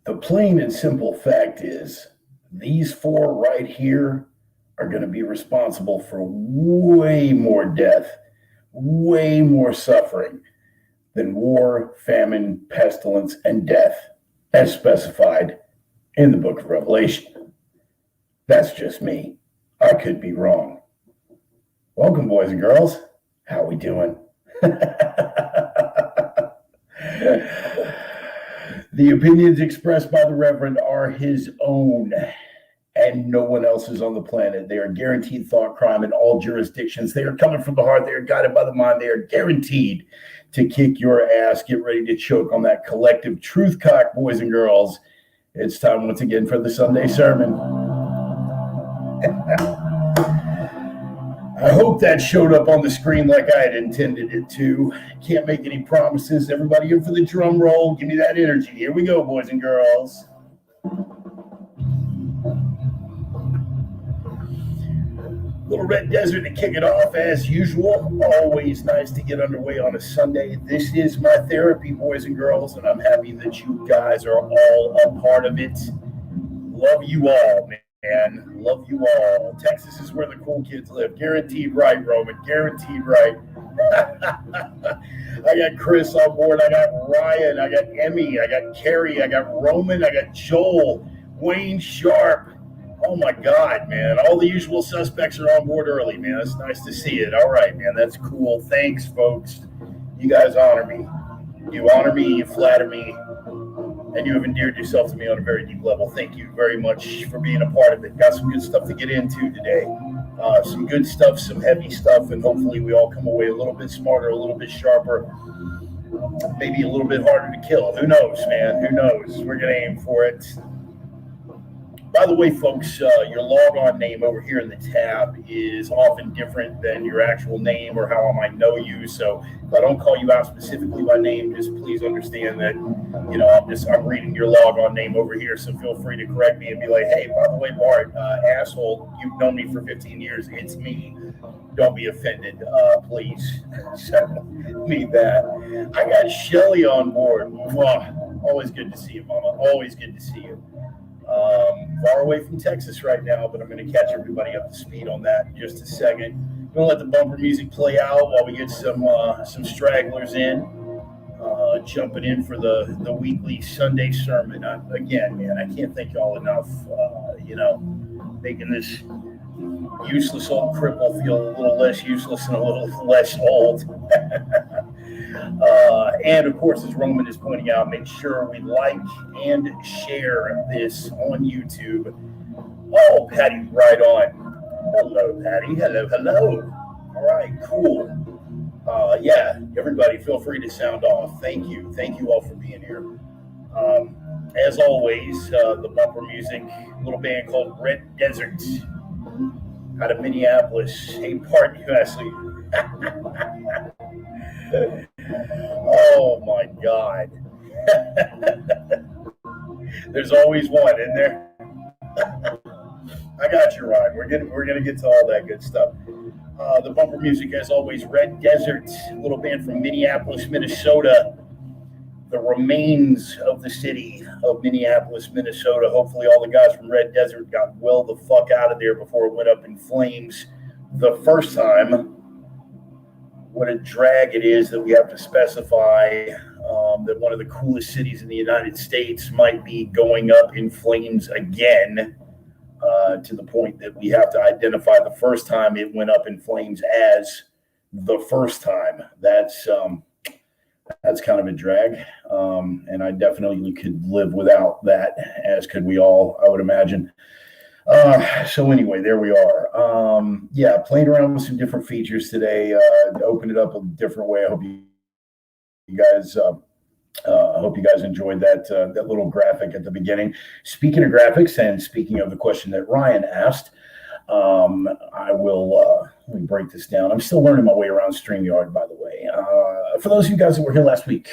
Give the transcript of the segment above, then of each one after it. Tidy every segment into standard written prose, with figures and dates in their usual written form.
The plain and simple fact is, these four right here are going to be responsible for way more death, way more suffering than war, famine, pestilence, and death, as specified in the book of Revelation. That's just me. I could be wrong. Welcome, boys and girls. How we doing? The opinions expressed by the Reverend are his own and no one else's on the planet. They are guaranteed thought crime in all jurisdictions. They are coming from the heart. They are guided by the mind. They are guaranteed to kick your ass. Get ready to choke on that collective truth cock, boys and girls. It's time once again for the Sunday sermon. I hope that showed up on the screen like I had intended it to. Can't make any promises. Everybody in for the drum roll. Give me that energy. Here we go, boys and girls. Little Red Desert to kick it off as usual. Always nice to get underway on a Sunday. This is my therapy, boys and girls, and I'm happy that you guys are all a part of it. Love you all, man. Love you all. Texas is where the cool kids live. Guaranteed right, Roman. Guaranteed right. I got Chris on board. I got Ryan. I got Emmy. I got Carrie. I got Roman. I got Joel. Wayne Sharp. Oh my God, man. All the usual suspects are on board early, man. It's nice to see it. All right, man. That's cool. Thanks, folks. You guys honor me. You honor me. You flatter me. And you have endeared yourself to me on a very deep level. Thank you very much for being a part of it. Got some good stuff to get into today. Some good stuff, some heavy stuff, and hopefully we all come away a little bit smarter, a little bit sharper, maybe a little bit harder to kill. Who knows, man? Who knows? We're going to aim for it. By the way, folks, your log-on name over here in the tab is often different than your actual name or how I might know you. So if I don't call you out specifically by name, just please understand that, I'm reading your log-on name over here. So feel free to correct me and be like, hey, by the way, Bart, asshole, you've known me for 15 years. It's me. Don't be offended, please. So need that. I got Shelly on board. Mwah. Always good to see you, Mama. Always good to see you. Far away from Texas right now, but I'm going to catch everybody up to speed on that in just a second. I'm going to let the bumper music play out while we get some stragglers in, jumping in for the weekly Sunday sermon. Again, man, I can't thank y'all enough, making this useless old cripple feel a little less useless and a little less old. And of course, as Roman is pointing out, make sure we like and share this on YouTube. Oh, Patty, right on. Hello, Patty. Hello. All right, cool. Yeah, everybody feel free to sound off. Thank you all for being here. As always, the bumper music, a little band called Red Desert out of Minneapolis. Hey, pardon you, Ashley. Oh my God. There's always one in there. I got you, Ryan. We're gonna get to all that good stuff. The bumper music, as always, Red Desert, a little band from Minneapolis, Minnesota. The remains of the city of Minneapolis, Minnesota. Hopefully all the guys from Red Desert got well the fuck out of there before it went up in flames the first time. What a drag it is that we have to specify that one of the coolest cities in the United States might be going up in flames again, to the point that we have to identify the first time it went up in flames as the first time. That's kind of a drag, and I definitely could live without that, as could we all, I would imagine. So anyway, there we are. Playing around with some different features today. Open it up a different way. I hope you guys enjoyed that little graphic at the beginning. Speaking of graphics, and speaking of the question that Ryan asked, I will let me break this down. I'm still learning my way around StreamYard, by the way. For those of you guys that were here last week,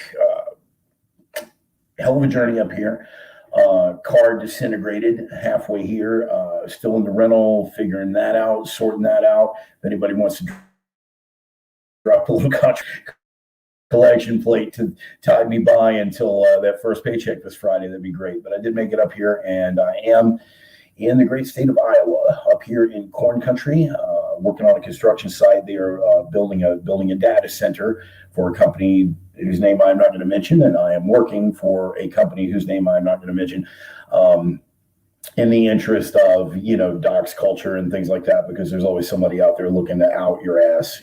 hell of a journey up here. Car disintegrated halfway here, still in the rental, figuring that out, sorting that out. If anybody wants to drop a little collection plate to tide me by until that first paycheck this Friday. That'd be great. But I did make it up here, and I am in the great state of Iowa, up here in corn country, working on a construction site. They are building a data center for a company whose name I'm not going to mention, and I am working for a company whose name I'm not going to mention. In the interest of, dox culture and things like that, because there's always somebody out there looking to out your ass,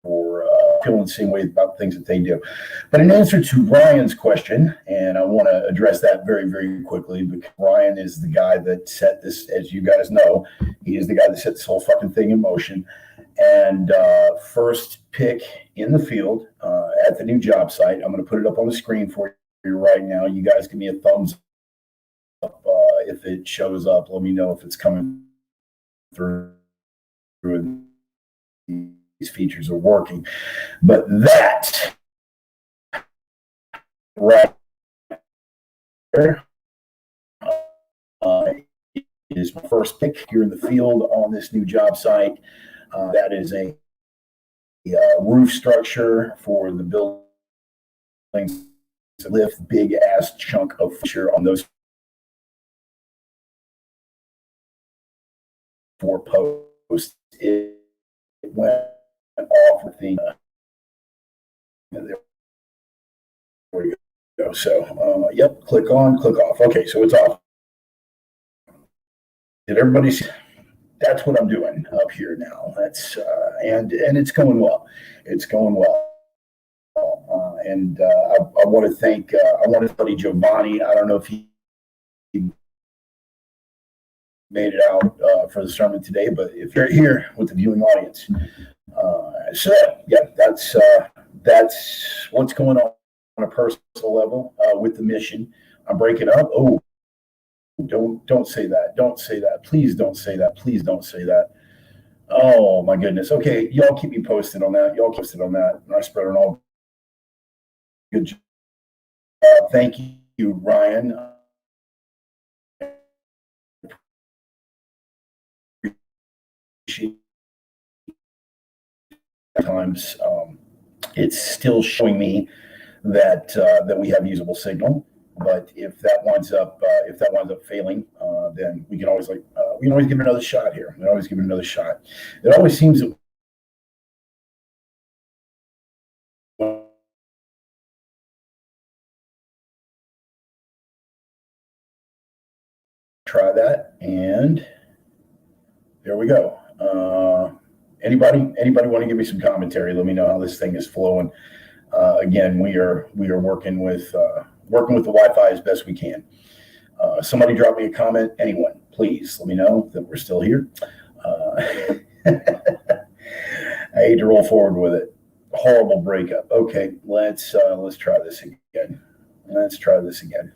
for feeling the same way about things that they do. But in answer to Ryan's question, and I want to address that very, very quickly, because Ryan is the guy that set this, as you guys know, he is the guy that set this whole fucking thing in motion. And first pick in the field at the new job site. I'm going to put it up on the screen for you right now. You guys give me a thumbs up if it shows up. Let me know if it's coming through. These features are working. But that right there is my first pick here in the field on this new job site. That is a roof structure for the buildings to lift big ass chunk of fixture on those 4 posts. It went off with the there we go. So yep, click on, click off. Okay, so it's off. Did everybody see? That's what I'm doing up here now. That's and it's going well. It's going well. I want to thank buddy Giovanni. I don't know if he made it out for the sermon today, but if you're here with the viewing audience, so yeah, that's what's going on a personal level with the mission. I'm breaking up. Oh, don't say that. Don't say that. Please don't say that. Please don't say that. Oh my goodness. Okay, y'all keep me posted on that. Y'all posted on that. Nice spread on all. Good job. Thank you, Ryan. Times it's still showing me that we have usable signal, but if that winds up failing, then we can always give it another shot here. We can always give it another shot. It always seems that try that, and there we go. Anybody want to give me some commentary? Let me know how this thing is flowing. Again, we are working with the Wi-Fi as best we can. Somebody drop me a comment. Anyone, please let me know that we're still here. I hate to roll forward with it. Horrible breakup. Okay, let's try this again. Let's try this again.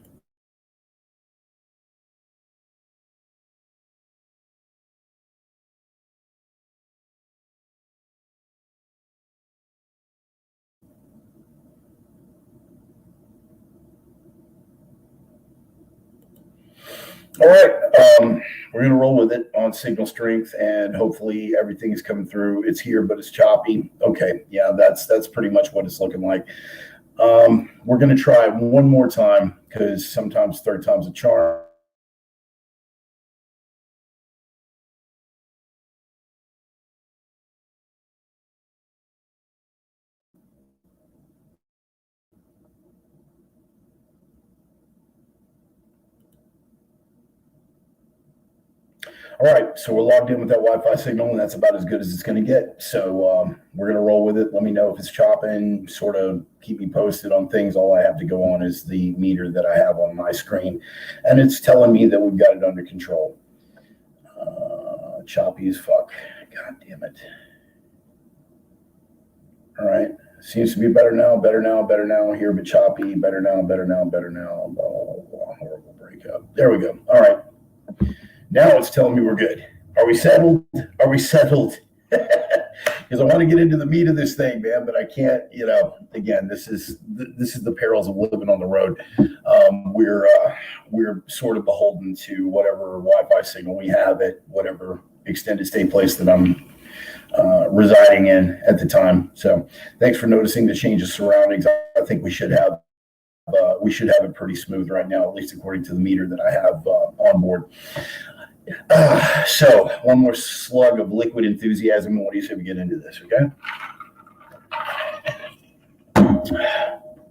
All right, we're going to roll with it on signal strength, and hopefully everything is coming through. It's here, but it's choppy. Okay, yeah, that's pretty much what it's looking like. We're going to try one more time, because sometimes third time's a charm. All right, so we're logged in with that Wi-Fi signal, and that's about as good as it's going to get. So we're going to roll with it. Let me know if it's chopping. Sort of keep me posted on things. All I have to go on is the meter that I have on my screen, and it's telling me that we've got it under control. Choppy as fuck. God damn it. All right. Seems to be better now, here, but choppy, better now. Blah, blah, blah, horrible breakup. There we go. All right. Now it's telling me we're good. Are we settled? Are we settled? Because I want to get into the meat of this thing, man, but I can't, again, this is the perils of living on the road. We're sort of beholden to whatever Wi-Fi signal we have at whatever extended stay place that I'm residing in at the time. So thanks for noticing the change of surroundings. I think we should have it pretty smooth right now, at least according to the meter that I have on board. So one more slug of liquid enthusiasm. What do you say we get into this? Okay.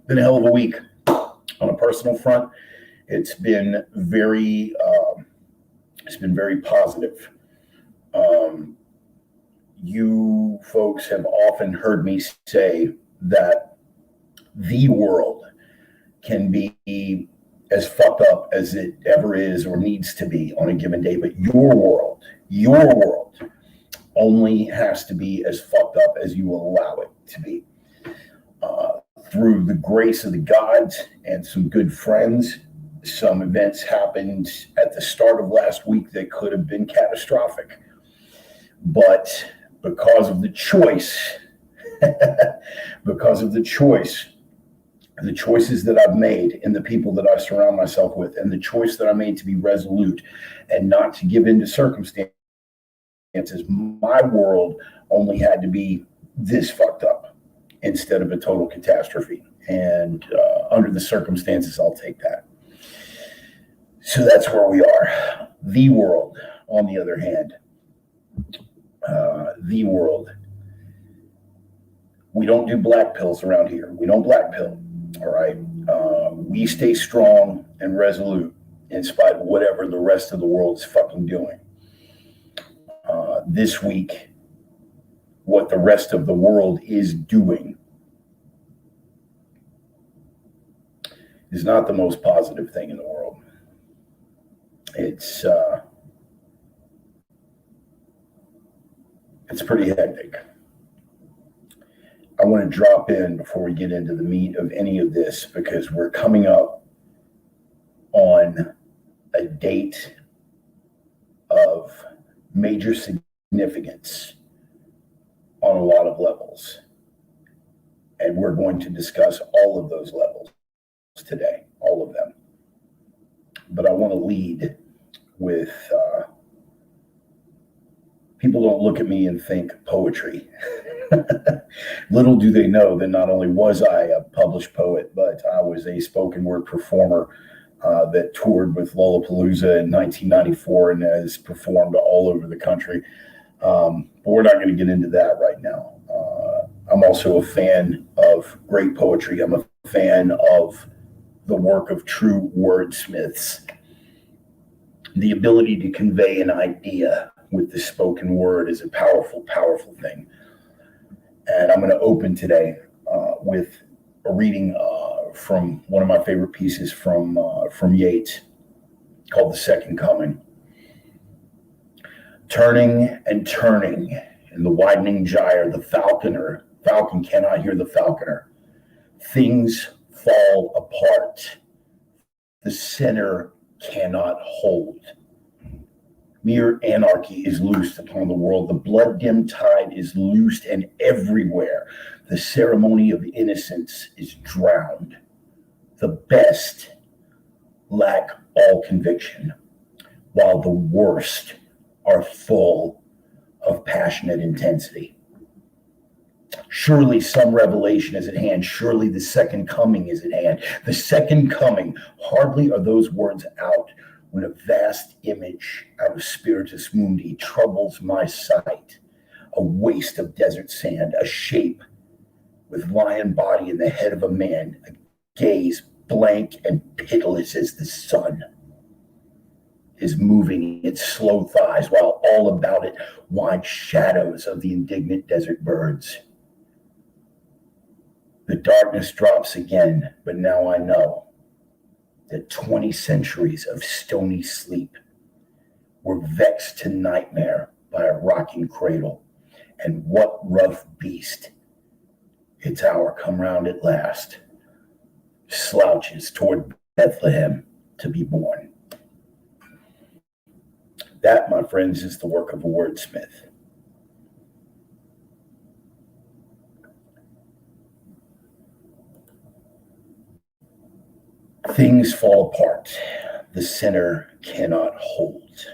Been a hell of a week on a personal front. It's been very positive. You folks have often heard me say that the world can be as fucked up as it ever is or needs to be on a given day, but your world only has to be as fucked up as you allow it to be. Through the grace of the gods and some good friends, some events happened at the start of last week that could have been catastrophic. But because of the choice, the choices that I've made and the people that I surround myself with, and the choice that I made to be resolute and not to give in to circumstances, my world only had to be this fucked up instead of a total catastrophe. And under the circumstances, I'll take that. So that's where we are. The world, on the other hand, the world. We don't do black pills around here. We don't black pill. All right. We stay strong and resolute in spite of whatever the rest of the world is fucking doing. This week, what the rest of the world is doing is not the most positive thing in the world. It's pretty hectic. I want to drop in before we get into the meat of any of this, because we're coming up on a date of major significance on a lot of levels. And we're going to discuss all of those levels today, all of them. But I want to lead with people don't look at me and think poetry. Little do they know that not only was I a published poet, but I was a spoken word performer that toured with Lollapalooza in 1994 and has performed all over the country. But we're not going to get into that right now. I'm also a fan of great poetry. I'm a fan of the work of true wordsmiths. The ability to convey an idea with the spoken word is a powerful, powerful thing. And I'm going to open today with a reading from one of my favorite pieces from Yeats called The Second Coming. Turning and turning in the widening gyre, the falcon cannot hear the falconer. Things fall apart. The center cannot hold. Mere anarchy is loosed upon the world. The blood-dimmed tide is loosed, and everywhere the ceremony of innocence is drowned. The best lack all conviction, while the worst are full of passionate intensity. Surely some revelation is at hand. Surely the second coming is at hand. The second coming. Hardly are those words out when a vast image out of Spiritus Mundi troubles my sight. A waste of desert sand, a shape with lion body and the head of a man, a gaze blank and pitiless as the sun, is moving its slow thighs, while all about it wide shadows of the indignant desert birds. The darkness drops again, but now I know that 20 centuries of stony sleep were vexed to nightmare by a rocking cradle. And what rough beast, its hour come round at last, slouches toward Bethlehem to be born. That, my friends, is the work of a wordsmith. Things fall apart. The center cannot hold.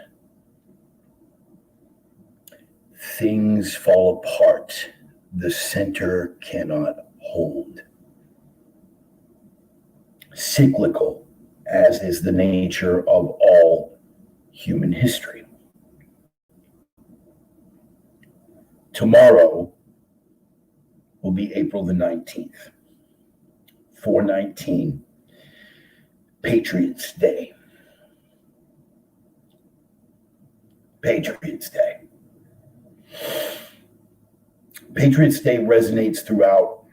things fall apart, the center cannot hold. Cyclical, as is the nature of all human history. Tomorrow will be April the 19th, 4/19, Patriots Day. Patriots Day. Patriots Day resonates throughout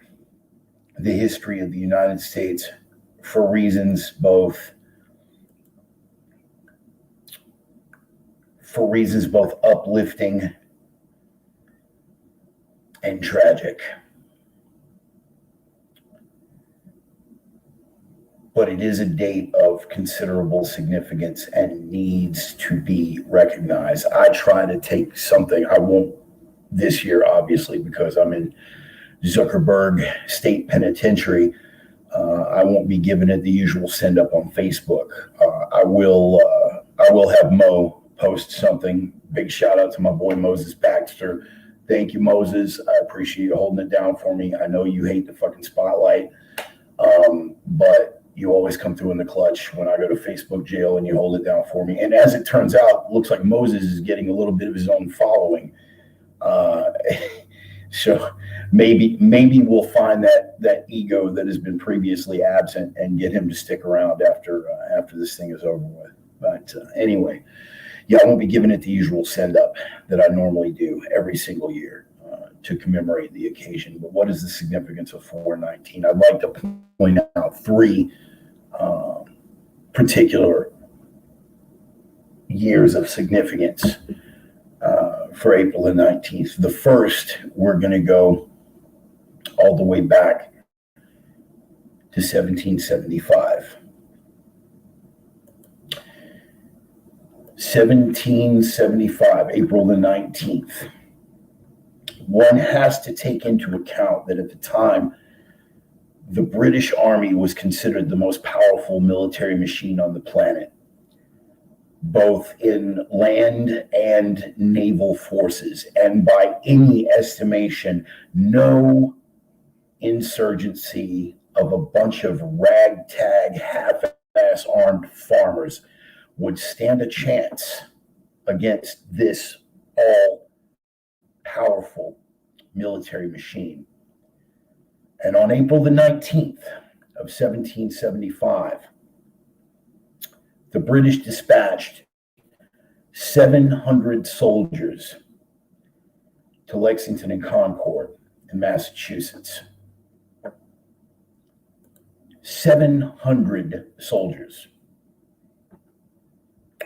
the history of the United States for reasons both uplifting and tragic. But it is a date of considerable significance and needs to be recognized. I try to take something, I won't this year, obviously, because I'm in Zuckerberg State Penitentiary. I won't be giving it the usual send up on Facebook. I will have Mo post something. Big shout out to my boy Moses Baxter. Thank you, Moses. I appreciate you holding it down for me. I know you hate the fucking spotlight, but you always come through in the clutch when I go to Facebook jail and you hold it down for me. And as it turns out, looks like Moses is getting a little bit of his own following. So maybe we'll find that ego that has been previously absent and get him to stick around after this thing is over with. But anyway, yeah, I won't be giving it the usual send up that I normally do every single year to commemorate the occasion. But what is the significance of 4/19? I'd like to point out three particular years of significance for April the 19th. The first, we're going to go all the way back to 1775. 1775, April the 19th. One has to take into account that at the time, the British Army was considered the most powerful military machine on the planet, both in land and naval forces. And by any estimation, no insurgency of a bunch of ragtag, half-ass armed farmers would stand a chance against this all-powerful military machine. And on April the 19th of 1775, the British dispatched 700 soldiers to Lexington and Concord in Massachusetts. 700 soldiers.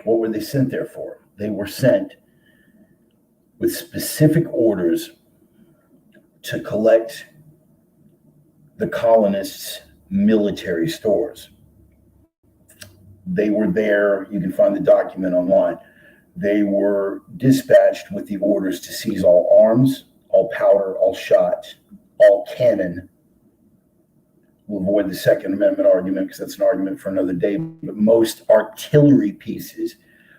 What were they sent there for? They were sent with specific orders to collect the colonists' military stores. They were there, you can find the document online. They were dispatched with the orders to seize all arms, all powder, all shot, all cannon. We'll avoid the Second Amendment argument because that's an argument for another day, but most artillery pieces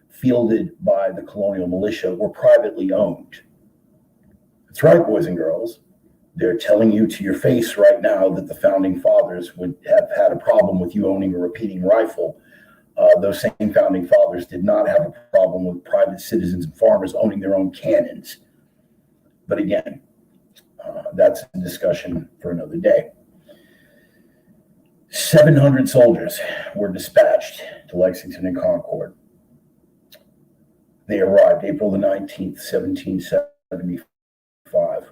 fielded by the colonial militia were privately owned. That's right, boys and girls. They're telling you to your face right now that the founding fathers would have had a problem with you owning a repeating rifle. Those same founding fathers did not have a problem with private citizens and farmers owning their own cannons. But again, that's a discussion for another day. 700 soldiers were dispatched to Lexington and Concord. They arrived April the 19th, 1775.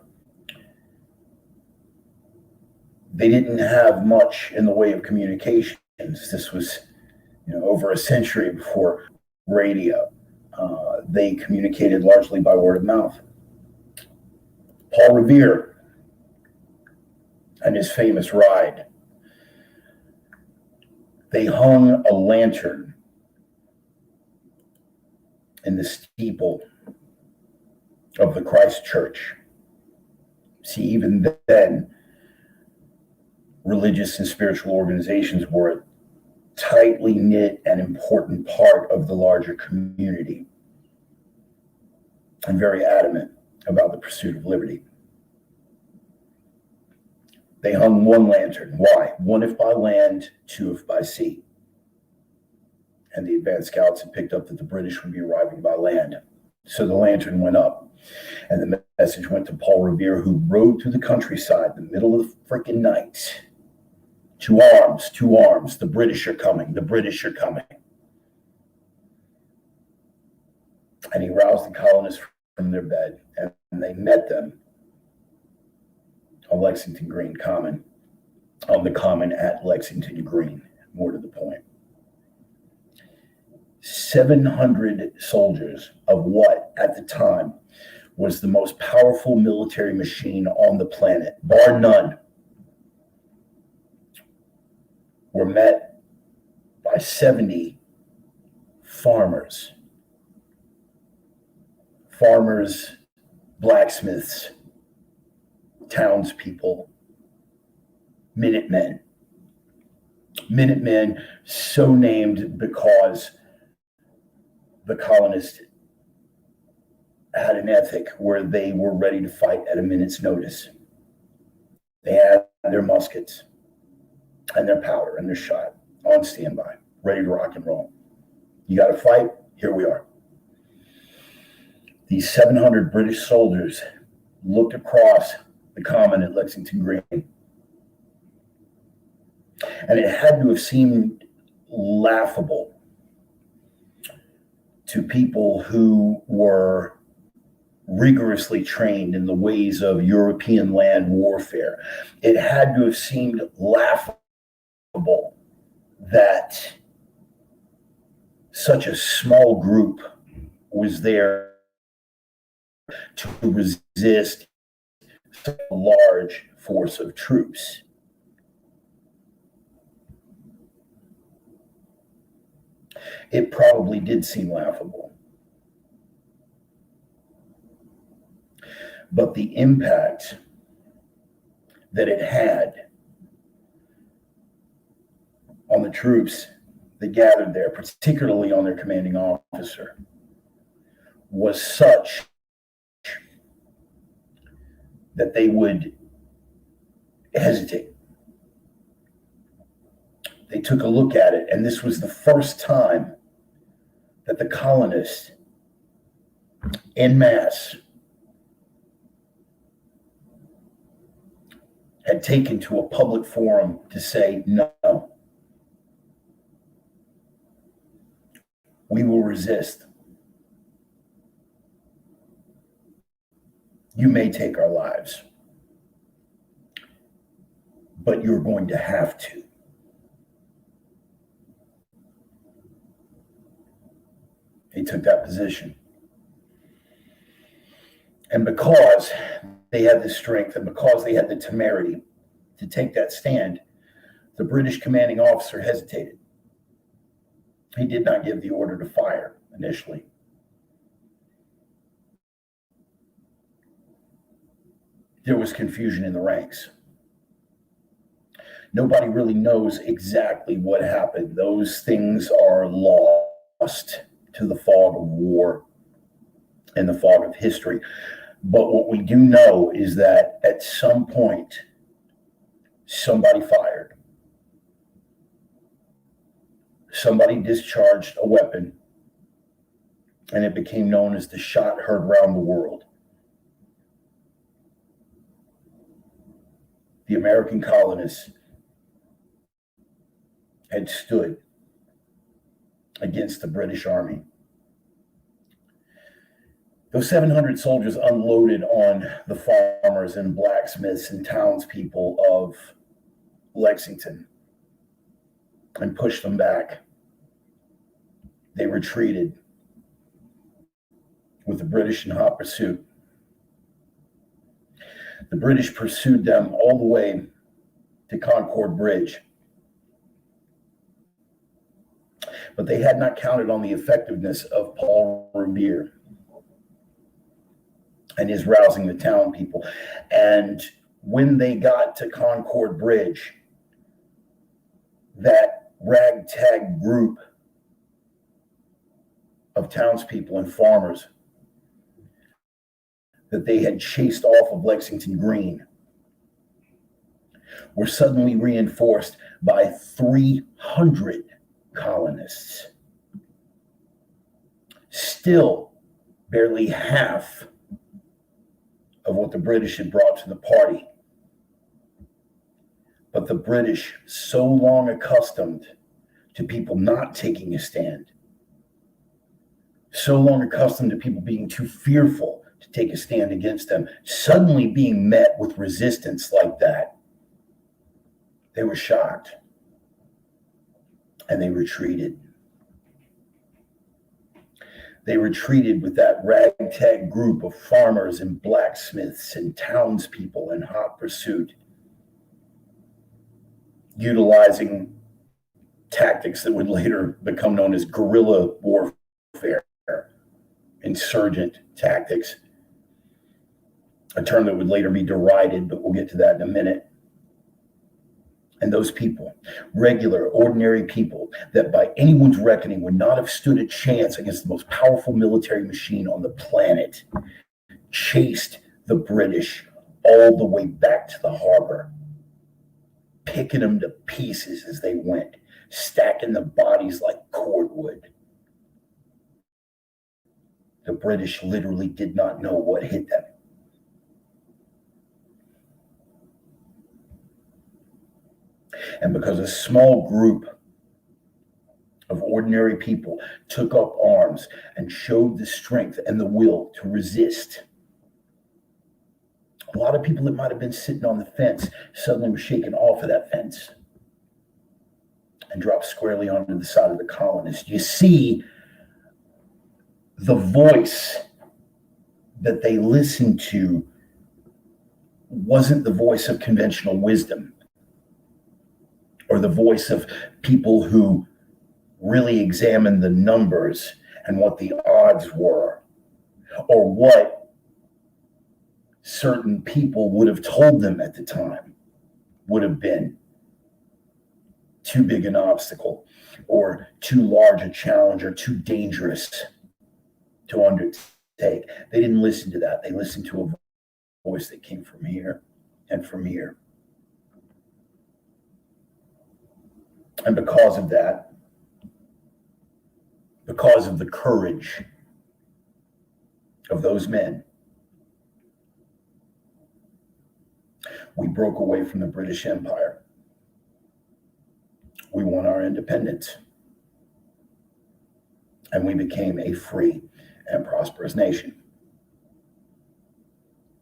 They didn't have much in the way of communications. This was, over a century before radio. They communicated largely by word of mouth. Paul Revere and his famous ride. They hung a lantern in the steeple of the Christ Church. See, even then, religious and spiritual organizations were a tightly knit and important part of the larger community, and very adamant about the pursuit of liberty. They hung one lantern. Why? One if by land, two if by sea. And the advanced scouts had picked up that the British would be arriving by land. So the lantern went up, and the message went to Paul Revere, who rode through the countryside in the middle of the freaking night. To arms, to arms. The British are coming. The British are coming. And he roused the colonists from their bed, and they met them on Lexington Green Common, on the common at Lexington Green, more to the point. 700 soldiers of what, at the time, was the most powerful military machine on the planet, bar none, were met by 70 farmers, blacksmiths, townspeople, Minutemen. Minutemen, so named because the colonists had an ethic where they were ready to fight at a minute's notice. They had their muskets and their powder and their shot on standby, ready to rock and roll. You got to fight? Here we are. These 700 British soldiers looked across the common at Lexington Green, and it had to have seemed laughable to people who were rigorously trained in the ways of European land warfare. It had to have seemed laughable that such a small group was there to resist such a large force of troops. It probably did seem laughable. But the impact that it had on the troops that gathered there, particularly on their commanding officer, was such that they would hesitate. They took a look at it, and this was the first time that the colonists en masse had taken to a public forum to say, no, we will resist. You may take our lives, but you're going to have to. They took that position. And because they had the strength and because they had the temerity to take that stand, the British commanding officer hesitated. He did not give the order to fire initially. There was confusion in the ranks. Nobody really knows exactly what happened. Those things are lost to the fog of war and the fog of history. But what we do know is that at some point, somebody fired. Somebody discharged a weapon, and it became known as the shot heard round the world. The American colonists had stood against the British Army. Those 700 soldiers unloaded on the farmers and blacksmiths and townspeople of Lexington and pushed them back. They retreated with the British in hot pursuit. The British pursued them all the way to Concord Bridge. But they had not counted on the effectiveness of Paul Revere and his rousing the town people. And when they got to Concord Bridge, that ragtag group of townspeople and farmers that they had chased off of Lexington Green were suddenly reinforced by 300 colonists. Still barely half of what the British had brought to the party. But the British, so long accustomed to people not taking a stand, so long accustomed to people being too fearful to take a stand against them, suddenly being met with resistance like that, they were shocked and they retreated. They retreated with that ragtag group of farmers and blacksmiths and townspeople in hot pursuit, utilizing tactics that would later become known as guerrilla warfare, insurgent tactics, a term that would later be derided, but we'll get to that in a minute. And those people, regular, ordinary people that by anyone's reckoning would not have stood a chance against the most powerful military machine on the planet, chased the British all the way back to the harbor, picking them to pieces as they went, stacking the bodies like cordwood. The British literally did not know what hit them. And because a small group of ordinary people took up arms and showed the strength and the will to resist, a lot of people that might have been sitting on the fence suddenly were shaken off of that fence and dropped squarely onto the side of the colonists. You see, the voice that they listened to wasn't the voice of conventional wisdom, or the voice of people who really examined the numbers and what the odds were, or what certain people would have told them at the time would have been too big an obstacle, or too large a challenge, or too dangerous to undertake. They didn't listen to that. They listened to a voice that came from here and from here. And because of that, because of the courage of those men, we broke away from the British Empire. We won our independence. And we became a free and prosperous nation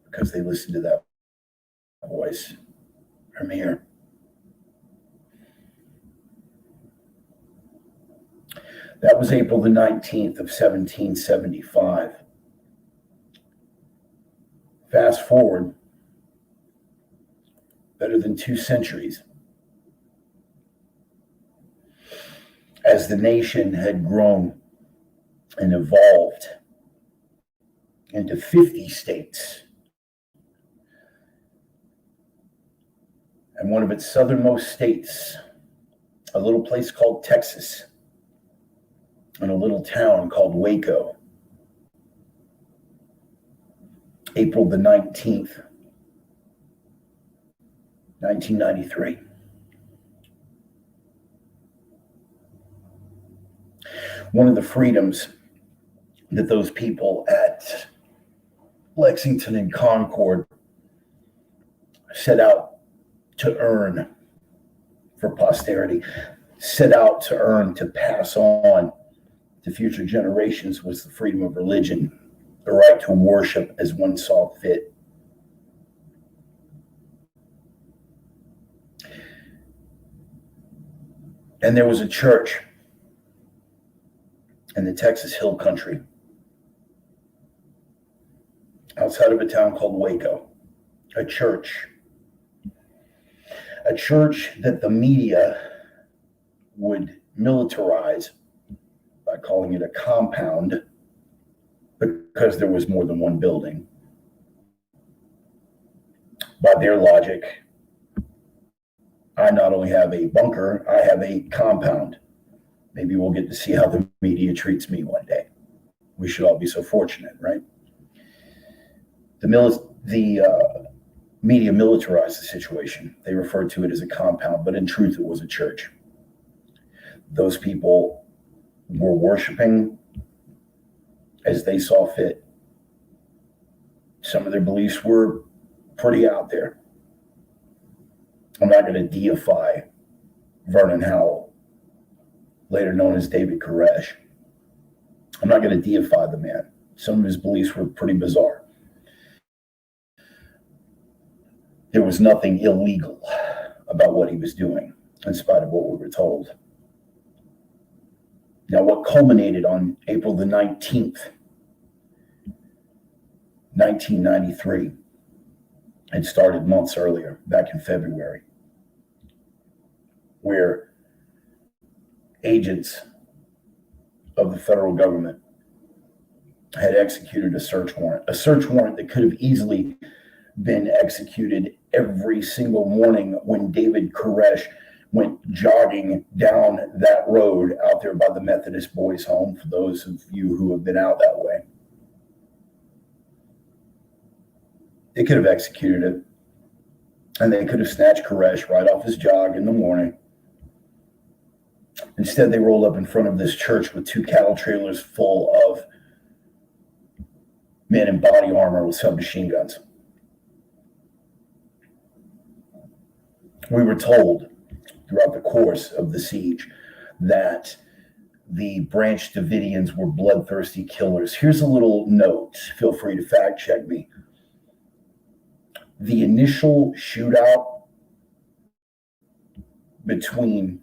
because they listened to that voice from here. That was April the 19th of 1775. Fast forward better than 2 centuries. As the nation had grown and evolved into 50 states, and one of its southernmost states, a little place called Texas, in a little town called Waco, April the 19th, 1993. One of the freedoms that those people at Lexington and Concord set out to earn for posterity, set out to earn, to pass on to future generations, was the freedom of religion, the right to worship as one saw fit. And there was a church in the Texas Hill Country outside of a town called Waco, a church that the media would militarize by calling it a compound, because there was more than one building. By their logic, I not only have a bunker, I have a compound. Maybe we'll get to see how the media treats me one day. We should all be so fortunate, right? The media militarized the situation. They referred to it as a compound, but in truth, it was a church. Those people were worshiping as they saw fit. Some of their beliefs were pretty out there. I'm not going to deify Vernon Howell, later known as David Koresh. I'm not going to deify the man. Some of his beliefs were pretty bizarre. There was nothing illegal about what he was doing, in spite of what we were told. Now, what culminated on April the 19th, 1993, had started months earlier, back in February, where agents of the federal government had executed a search warrant that could have easily been executed every single morning when David Koresh went jogging down that road out there by the Methodist Boys' Home, for those of you who have been out that way. They could have executed it, and they could have snatched Koresh right off his jog in the morning. Instead, they rolled up in front of this church with 2 cattle trailers full of men in body armor with submachine guns. We were told throughout the course of the siege that the Branch Davidians were bloodthirsty killers. Here's a little note. Feel free to fact check me. The initial shootout between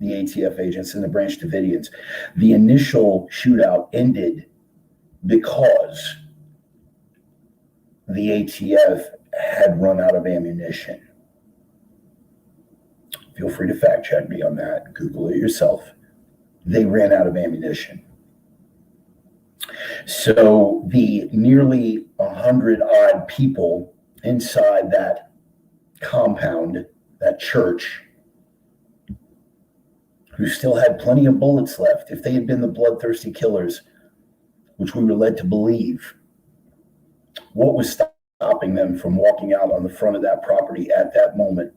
the ATF agents and the Branch Davidians, the initial shootout ended because the ATF had run out of ammunition. Feel free to fact check me on that. Google it yourself. They ran out of ammunition. So the nearly 100 odd people inside that compound, that church, who still had plenty of bullets left, if they had been the bloodthirsty killers, which we were led to believe, what was stopping them from walking out on the front of that property at that moment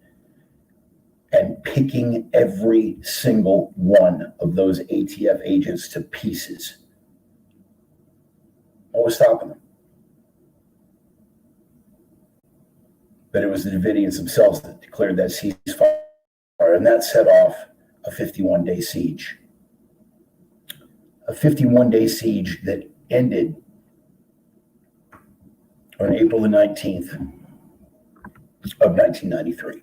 and picking every single one of those ATF agents to pieces? What was stopping them? But it was the Davidians themselves that declared that ceasefire, and that set off a 51-day siege. A 51-day siege that ended on April the 19th of 1993.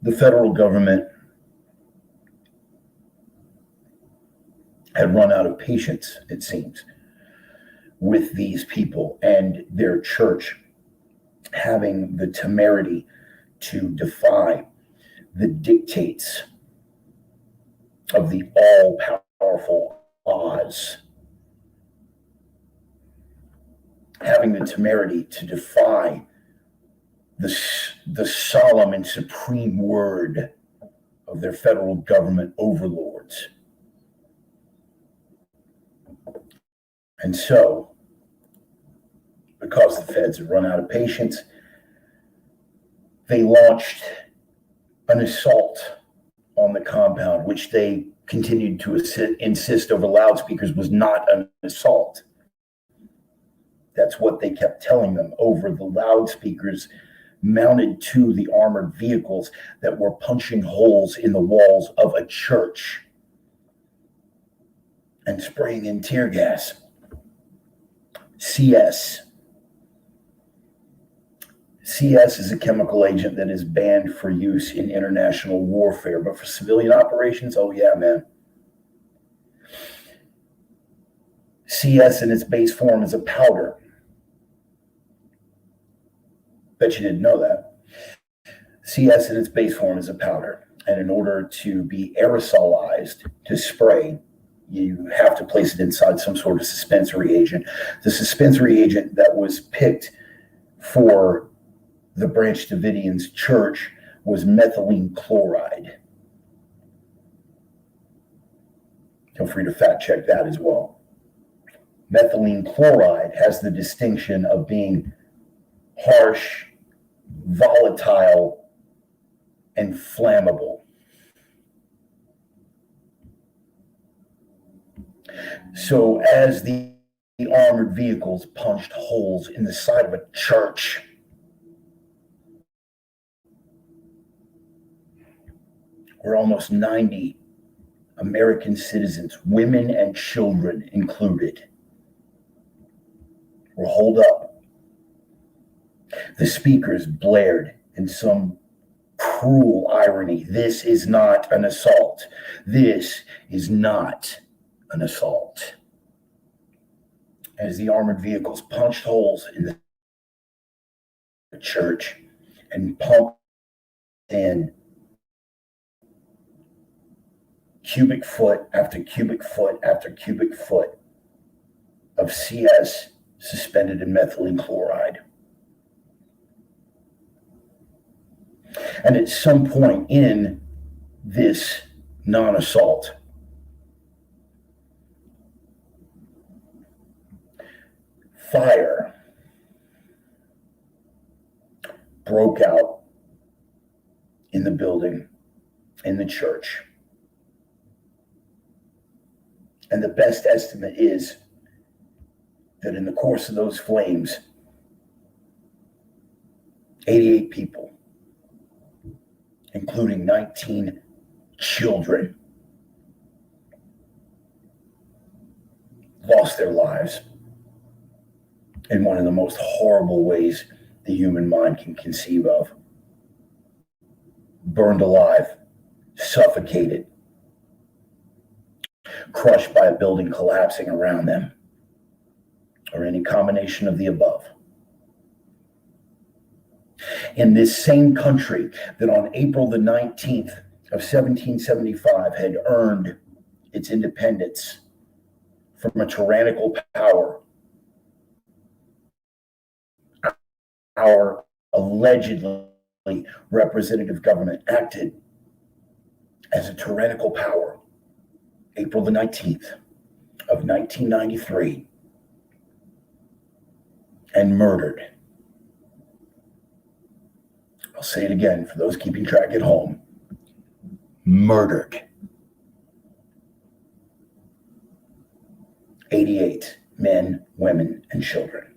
The federal government had run out of patience, it seems, with these people and their church having the temerity to defy the dictates of the all-powerful Oz, having the temerity to defy the solemn and supreme word of their federal government overlords. And so, because the feds had run out of patience, they launched an assault on the compound, which they continued to insist over loudspeakers was not an assault. That's what they kept telling them over the loudspeakers mounted to the armored vehicles that were punching holes in the walls of a church and spraying in tear gas. CS is a chemical agent that is banned for use in international warfare, but for civilian operations, oh yeah, man. CS in its base form is a powder. Bet you didn't know that. CS in its base form is a powder, and in order to be aerosolized, to spray, you have to place it inside some sort of suspensory agent. The suspensory agent that was picked for the Branch Davidians church was methylene chloride. Feel free to fact check that as well. Methylene chloride has the distinction of being harsh, volatile, and flammable. So as the armored vehicles punched holes in the side of a church, where almost 90 American citizens, women and children included, were holed up, the speakers blared in some cruel irony. This is not an assault. This is not an assault. As the armored vehicles punched holes in the church and pumped in cubic foot after cubic foot after cubic foot of CS suspended in methylene chloride. And at some point in this non-assault, fire broke out in the building, in the church. And the best estimate is that in the course of those flames, 88 people, including 19 children, lost their lives in one of the most horrible ways the human mind can conceive of. Burned alive, suffocated, crushed by a building collapsing around them, or any combination of the above. In this same country that on April the 19th of 1775 had earned its independence from a tyrannical power, our allegedly representative government acted as a tyrannical power. April the 19th of 1993, and murdered. I'll say it again for those keeping track at home. Murdered 88 men, women, and children.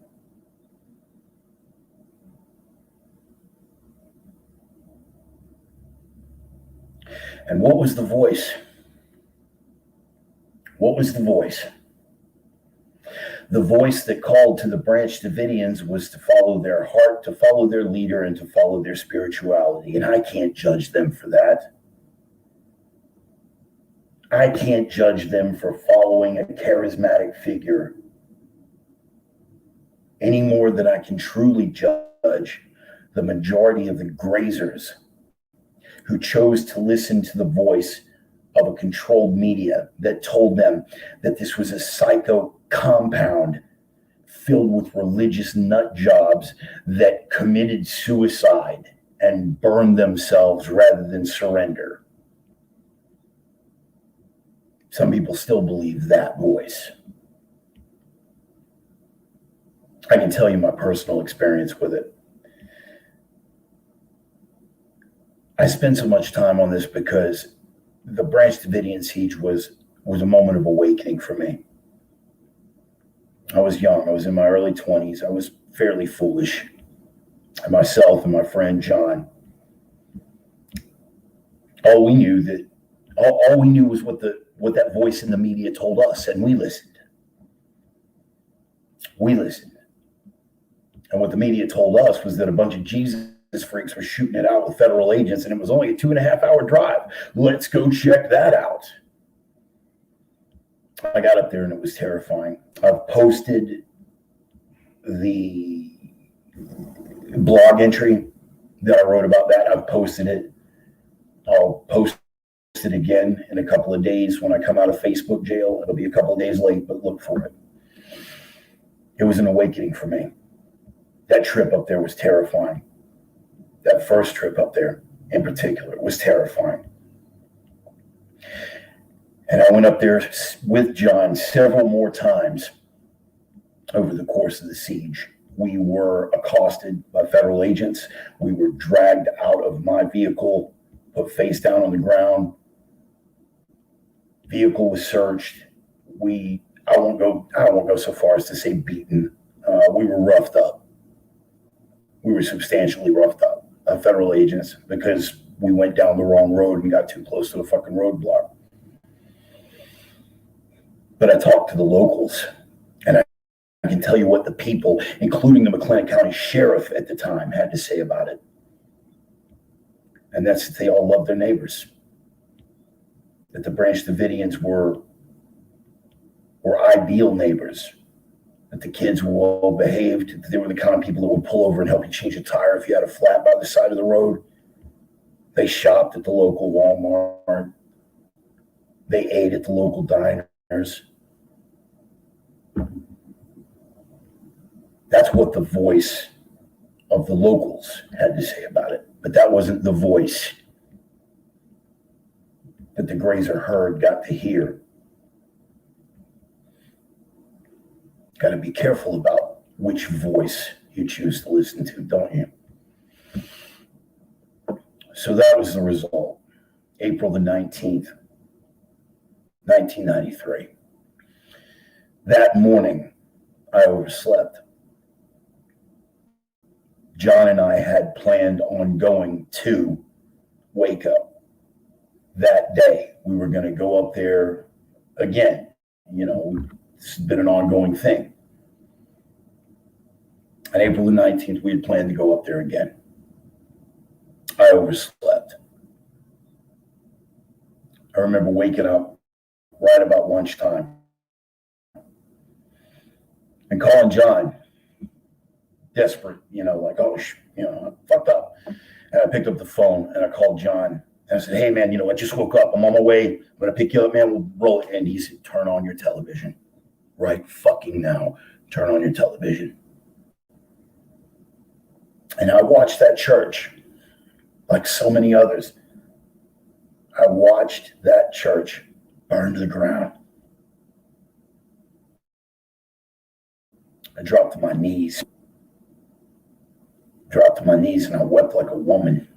And what was the voice? What was the voice? The voice that called to the Branch Davidians was to follow their heart, to follow their leader, and to follow their spirituality. And I can't judge them for that. I can't judge them for following a charismatic figure any more than I can truly judge the majority of the grazers who chose to listen to the voice of a controlled media that told them that this was a psycho compound filled with religious nut jobs that committed suicide and burned themselves rather than surrender. Some people still believe that voice. I can tell you my personal experience with it. I spend so much time on this because the Branch Davidian siege was a moment of awakening for me. I was young. I was in my early 20s. I was fairly foolish. And myself and my friend John, all we knew was what that voice in the media told us, and we listened. We listened. And what the media told us was that a bunch of Jesus freaks were shooting it out with federal agents, and it was only a 2.5-hour drive. Let's go check that out. I got up there and it was terrifying. I've posted the blog entry that I wrote about that. I've posted it. I'll post it again in a couple of days when I come out of Facebook jail. It'll be a couple of days late, but look for it. It was an awakening for me. That trip up there was terrifying. That first trip up there in particular was terrifying. And I went up there with John several more times over the course of the siege. We were accosted by federal agents. We were dragged out of my vehicle, put face down on the ground. Vehicle was searched. I won't go so far as to say beaten. We were roughed up. We were substantially roughed up by federal agents because we went down the wrong road and got too close to the fucking roadblock. But I talked to the locals, and I can tell you what the people, including the McLennan County Sheriff at the time, had to say about it. And that's that they all loved their neighbors. That the Branch Davidians were ideal neighbors. That the kids were well behaved. That they were the kind of people that would pull over and help you change a tire if you had a flat by the side of the road. They shopped at the local Walmart. They ate at the local diners. That's what the voice of the locals had to say about it. But that wasn't the voice that the grazer herd got to hear. Got to be careful about which voice you choose to listen to, don't you? So that was the result. April the 19th, 1993. That morning, I overslept. John and I had planned on going to Waco that day. We were going to go up there again. You know, this has been an ongoing thing. On April the 19th, we had planned to go up there again. I overslept. I remember waking up right about lunchtime and calling John, desperate, like, I fucked up. And I picked up the phone and I called John and I said, hey, man, I just woke up. I'm on my way. I'm going to pick you up, man. We'll roll it. And he said, turn on your television right fucking now. Turn on your television. And I watched that church like so many others. I watched that church burn to the ground. I dropped to my knees. And I wept like a woman.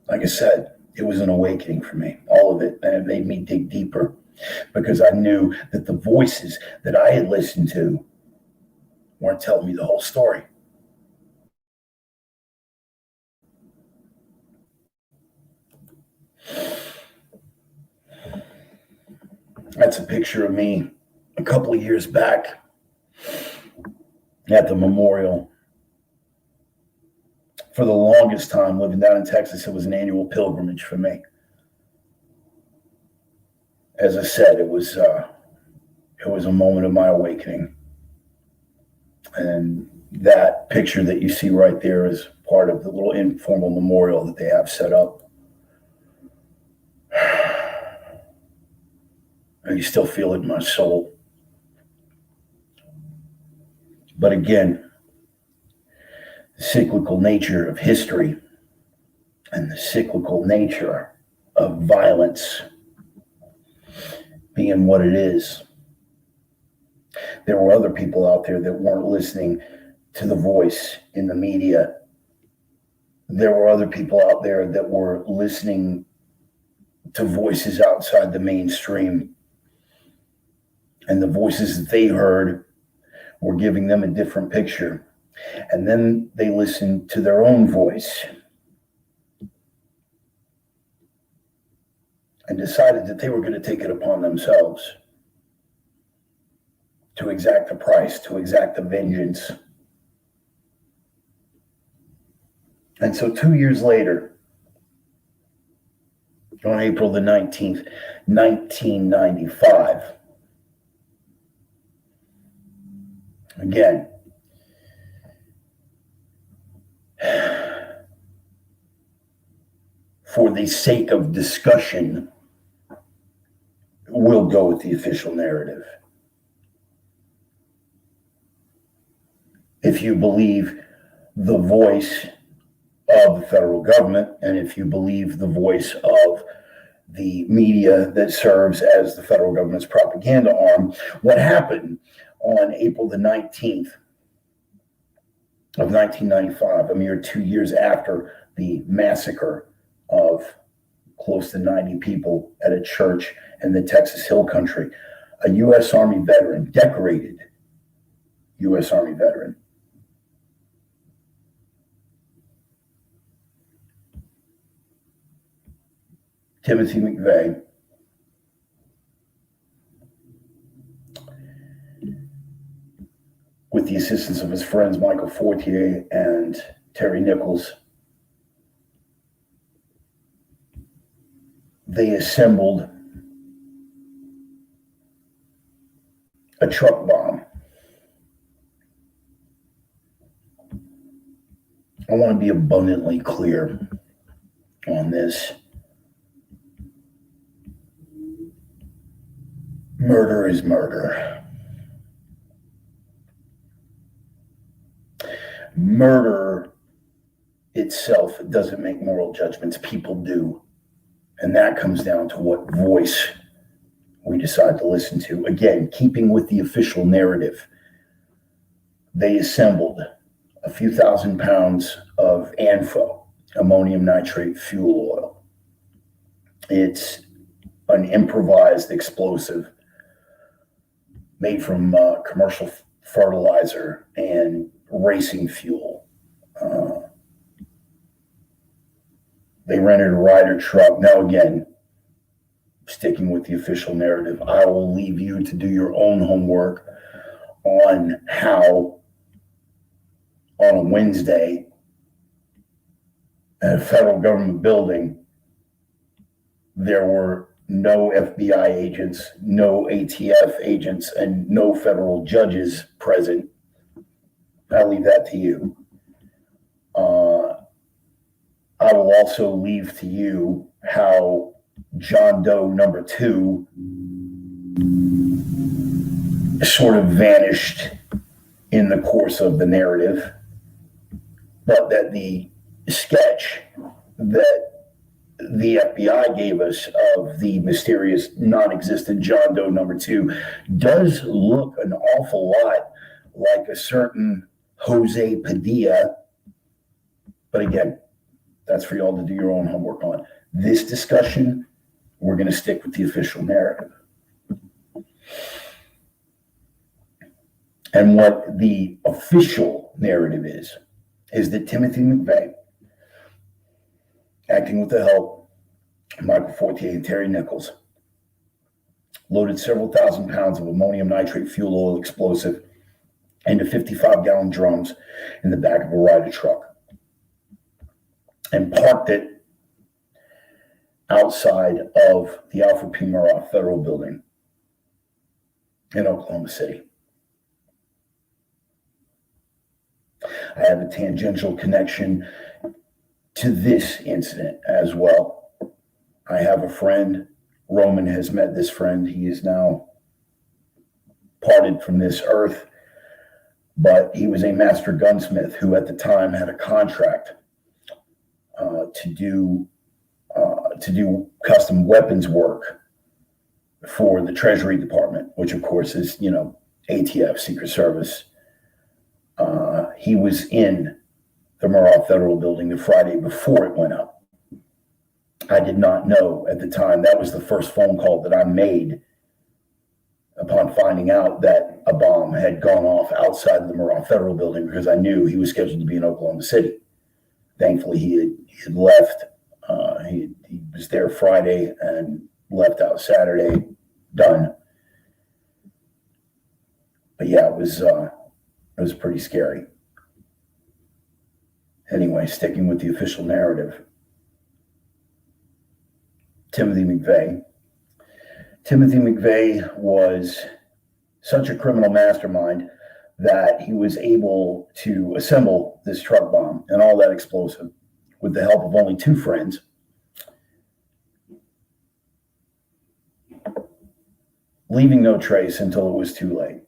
Like I said, it was an awakening for me, all of it, and it made me dig deeper because I knew that the voices that I had listened to weren't telling me the whole story. That's a picture of me a couple of years back at the memorial. For the longest time living down in Texas, it was an annual pilgrimage for me. As I said, it was a moment of my awakening. And that picture that you see right there is part of the little informal memorial that they have set up. And you still feel it in my soul. But again, the cyclical nature of history and the cyclical nature of violence being what it is. There were other people out there that weren't listening to the voice in the media. There were other people out there that were listening to voices outside the mainstream. And the voices that they heard were giving them a different picture. And then they listened to their own voice and decided that they were going to take it upon themselves to exact a price, to exact a vengeance. And so 2 years later, on April the 19th, 1995, again, for the sake of discussion, we'll go with the official narrative. If you believe the voice of the federal government, and if you believe the voice of the media that serves as the federal government's propaganda arm. What happened on April the 19th of 1995, a mere 2 years after the massacre of close to 90 people at a church in the Texas Hill Country, a U.S. Army veteran, decorated U.S. Army veteran, Timothy McVeigh, with the assistance of his friends Michael Fortier and Terry Nichols, they assembled a truck bomb. I want to be abundantly clear on this. Murder is murder. Murder itself doesn't make moral judgments. People do. And that comes down to what voice we decide to listen to. Again, keeping with the official narrative, they assembled a few thousand pounds of ANFO, ammonium nitrate fuel oil. It's an improvised explosive made from commercial fertilizer and racing fuel. They rented a Ryder truck. Now, again, sticking with the official narrative, I will leave you to do your own homework on how, on a Wednesday, at a federal government building, there were no FBI agents, no ATF agents, and no federal judges present. I'll leave that to you. I will also leave to you how John Doe number 2 sort of vanished in the course of the narrative, but that the sketch that the FBI gave us of the mysterious non-existent John Doe number 2 does look an awful lot like a certain Jose Padilla. But again, that's for y'all to do your own homework on. This discussion, we're going to stick with the official narrative. And what the official narrative is that Timothy McVeigh, acting with the help of Michael Fortier and Terry Nichols, loaded several thousand pounds of ammonium nitrate fuel oil explosive into 55-gallon drums in the back of a Ryder truck and parked it outside of the Alfred P. Murrah Federal Building in Oklahoma City. I have a tangential connection to this incident as well. I have a friend. Roman has met this friend. He is now parted from this earth, but he was a master gunsmith who at the time had a contract to do custom weapons work for the Treasury Department, which of course is, ATF, Secret Service. He was in the Murrah Federal Building the Friday before it went up. I did not know at the time. That was the first phone call that I made upon finding out that a bomb had gone off outside of the Murrah Federal Building, because I knew he was scheduled to be in Oklahoma City. Thankfully, he had left. He was there Friday and left out Saturday. Done. But yeah, it was pretty scary. Anyway, sticking with the official narrative, Timothy McVeigh. Timothy McVeigh was such a criminal mastermind that he was able to assemble this truck bomb and all that explosive with the help of only 2 friends, leaving no trace until it was too late.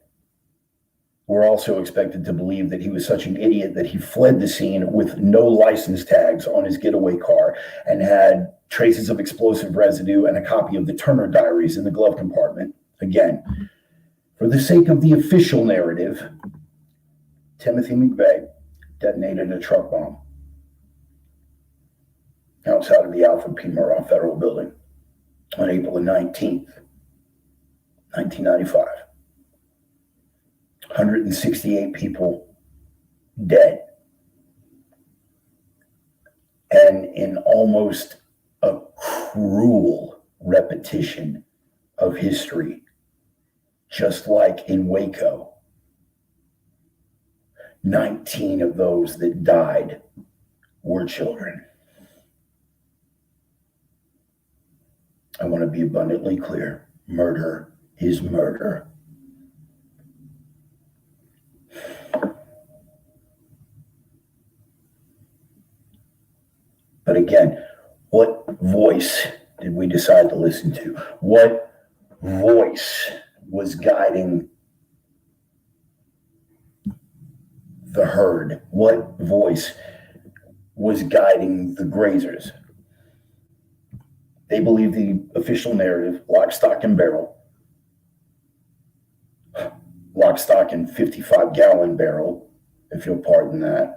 We're also expected to believe that he was such an idiot that he fled the scene with no license tags on his getaway car and had traces of explosive residue and a copy of the Turner diaries in the glove compartment. Again, for the sake of the official narrative, Timothy McVeigh detonated a truck bomb outside of the Alfred P. Murrah Federal Building on April the 19th, 1995. 168 people dead. And in almost a cruel repetition of history, just like in Waco, 19 of those that died were children. I want to be abundantly clear. Murder is murder. But again, what voice did we decide to listen to? What voice was guiding the herd? What voice was guiding the grazers? They believed the official narrative, lock, stock, and barrel. Lock, stock, and 55-gallon barrel, if you'll pardon that.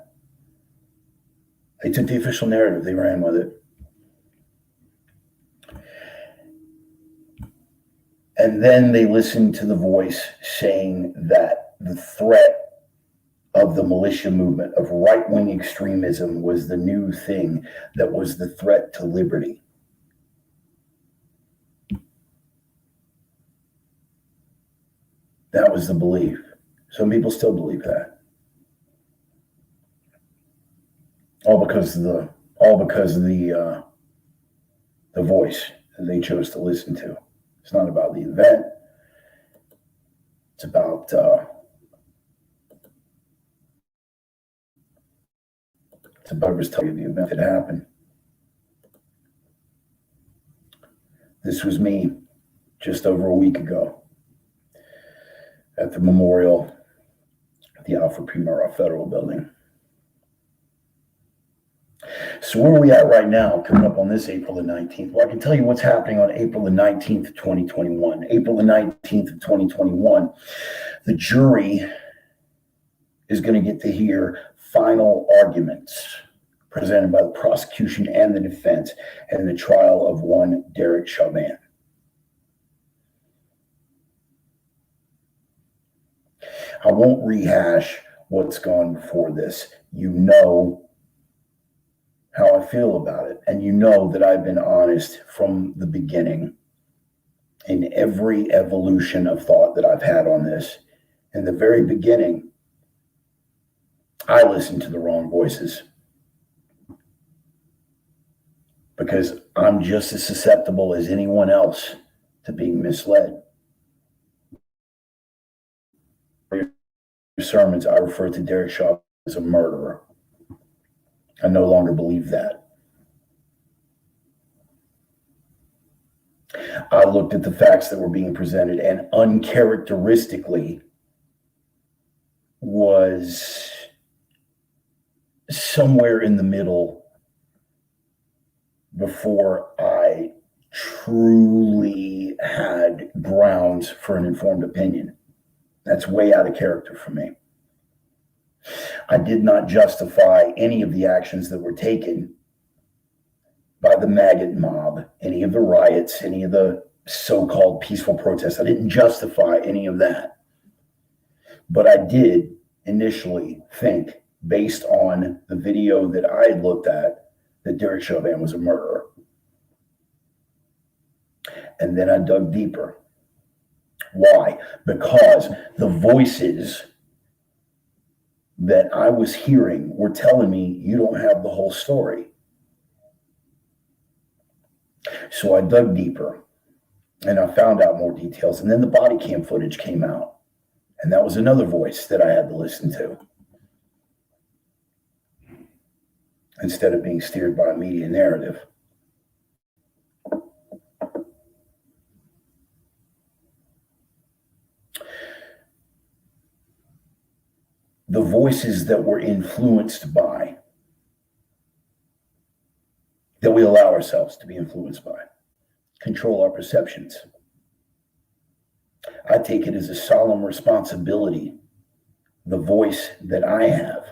They took the official narrative, they ran with it. And then they listened to the voice saying that the threat of the militia movement, of right-wing extremism, was the new thing that was the threat to liberty. That was the belief. Some people still believe that. All because of the voice that they chose to listen to. It's not about the event. It's about whoever's telling you the event that happened. This was me just over a week ago at the memorial at the Alfred P. Murrah Federal Building. So where are we at right now, coming up on this April the 19th? Well, I can tell you what's happening on April the 19th, 2021. April the 19th of 2021, the jury is going to get to hear final arguments presented by the prosecution and the defense in the trial of one Derek Chauvin. I won't rehash what's gone before this. You know how I feel about it. And you know that I've been honest from the beginning in every evolution of thought that I've had on this. In the very beginning, I listened to the wrong voices because I'm just as susceptible as anyone else to being misled. In sermons, I refer to Derek Chauvin as a murderer. I no longer believe that. I looked at the facts that were being presented and uncharacteristically was somewhere in the middle before I truly had grounds for an informed opinion. That's way out of character for me. I did not justify any of the actions that were taken by the maggot mob, any of the riots, any of the so-called peaceful protests. I didn't justify any of that. But I did initially think, based on the video that I had looked at, that Derek Chauvin was a murderer. And then I dug deeper. Why? Because the voices that I was hearing were telling me, you don't have the whole story. So I dug deeper and I found out more details. And then the body cam footage came out. And that was another voice that I had to listen to, instead of being steered by a media narrative. the voices that we're influenced by, that we allow ourselves to be influenced by, control our perceptions. I take it as a solemn responsibility, the voice that I have,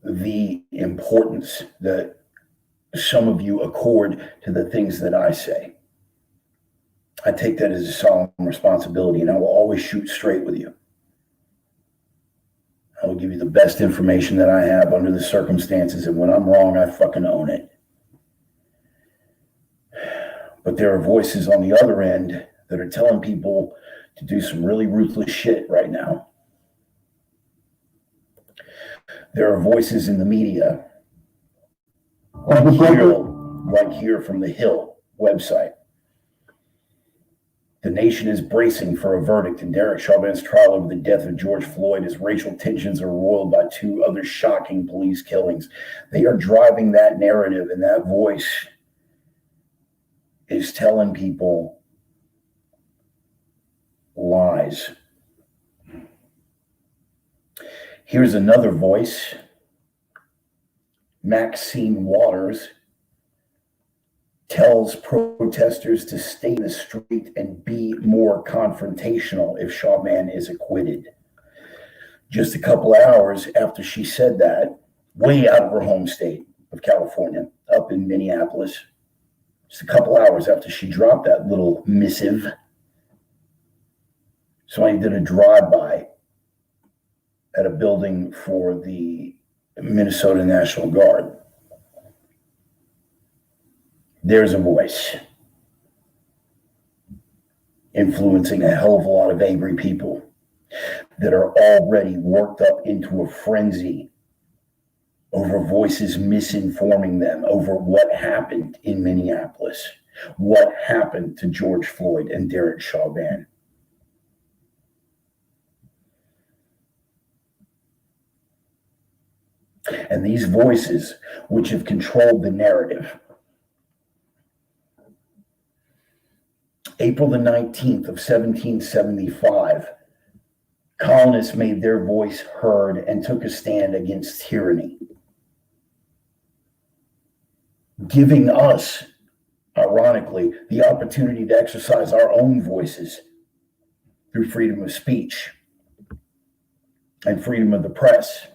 the importance that some of you accord to the things that I say. I take that as a solemn responsibility, and I will always shoot straight with you. I will give you the best information that I have under the circumstances, and when I'm wrong, I fucking own it. But there are voices on the other end that are telling people to do some really ruthless shit right now. There are voices in the media, like here from the Hill website. The nation is bracing for a verdict in Derek Chauvin's trial over the death of George Floyd as racial tensions are roiled by two other shocking police killings. They are driving that narrative, and that voice is telling people lies. Here's another voice. Maxine Waters tells protesters to stay in the street and be more confrontational if Chauvin is acquitted. Just a couple of hours after she said that, way out of her home state of California, up in Minneapolis, just a couple hours after she dropped that little missive, somebody did a drive-by at a building for the Minnesota National Guard. There's a voice influencing a hell of a lot of angry people that are already worked up into a frenzy over voices misinforming them over what happened in Minneapolis, what happened to George Floyd and Derek Chauvin. And these voices, which have controlled the narrative, April the 19th of 1775, colonists made their voice heard and took a stand against tyranny, giving us, ironically, the opportunity to exercise our own voices through freedom of speech and freedom of the press.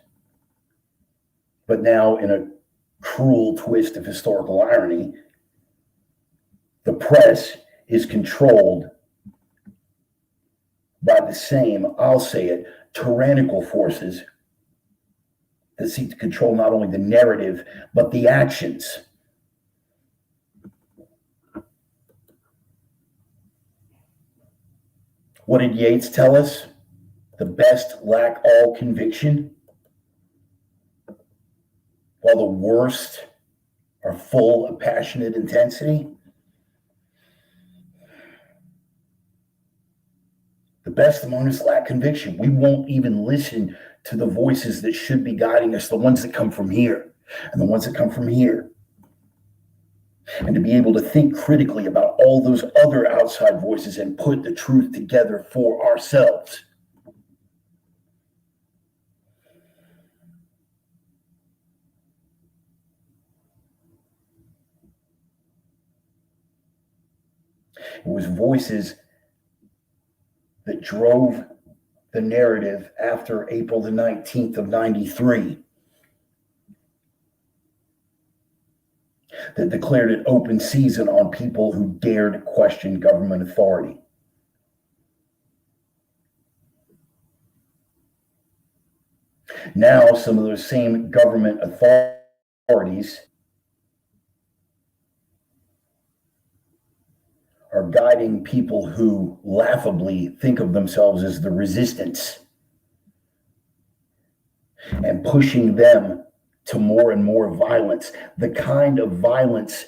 But now, in a cruel twist of historical irony, the press is controlled by the same, I'll say it, tyrannical forces that seek to control not only the narrative, but the actions. What did Yeats tell us? The best lack all conviction, while the worst are full of passionate intensity. The best among us lack conviction. We won't even listen to the voices that should be guiding us, the ones that come from here and the ones that come from here. And to be able to think critically about all those other outside voices and put the truth together for ourselves. It was voices that drove the narrative after April the 19th of 93, that declared an open season on people who dared question government authority. Now, some of those same government authorities are guiding people who laughably think of themselves as the resistance and pushing them to more and more violence, the kind of violence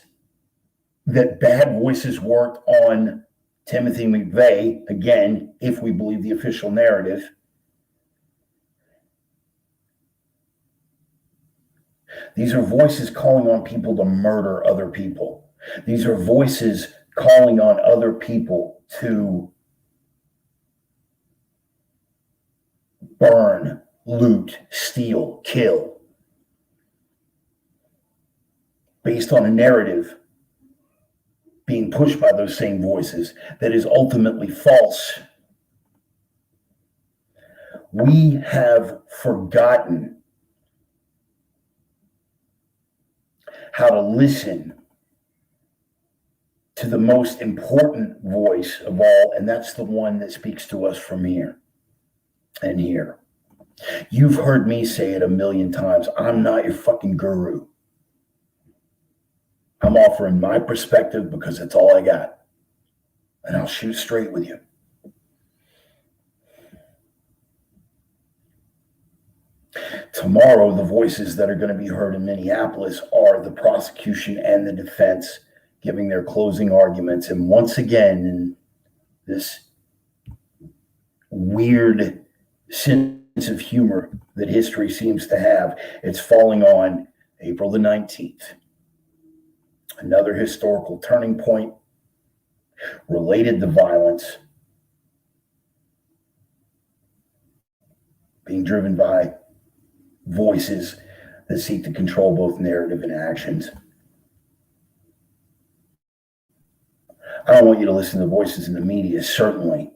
that bad voices worked on Timothy McVeigh, again, if we believe the official narrative. These are voices calling on people to murder other people. These are voices calling on other people to burn, loot, steal, kill, based on a narrative being pushed by those same voices that is ultimately false. We have forgotten how to listen to the most important voice of all, and that's the one that speaks to us from here and here. You've heard me say it a million times. I'm not your fucking guru. I'm offering my perspective because it's all I got. And I'll shoot straight with you. Tomorrow, the voices that are going to be heard in Minneapolis are the prosecution and the defense giving their closing arguments. And once again, in this weird sense of humor that history seems to have, it's falling on April the 19th. Another historical turning point related to violence being driven by voices that seek to control both narrative and actions. I don't want you to listen to voices in the media, certainly.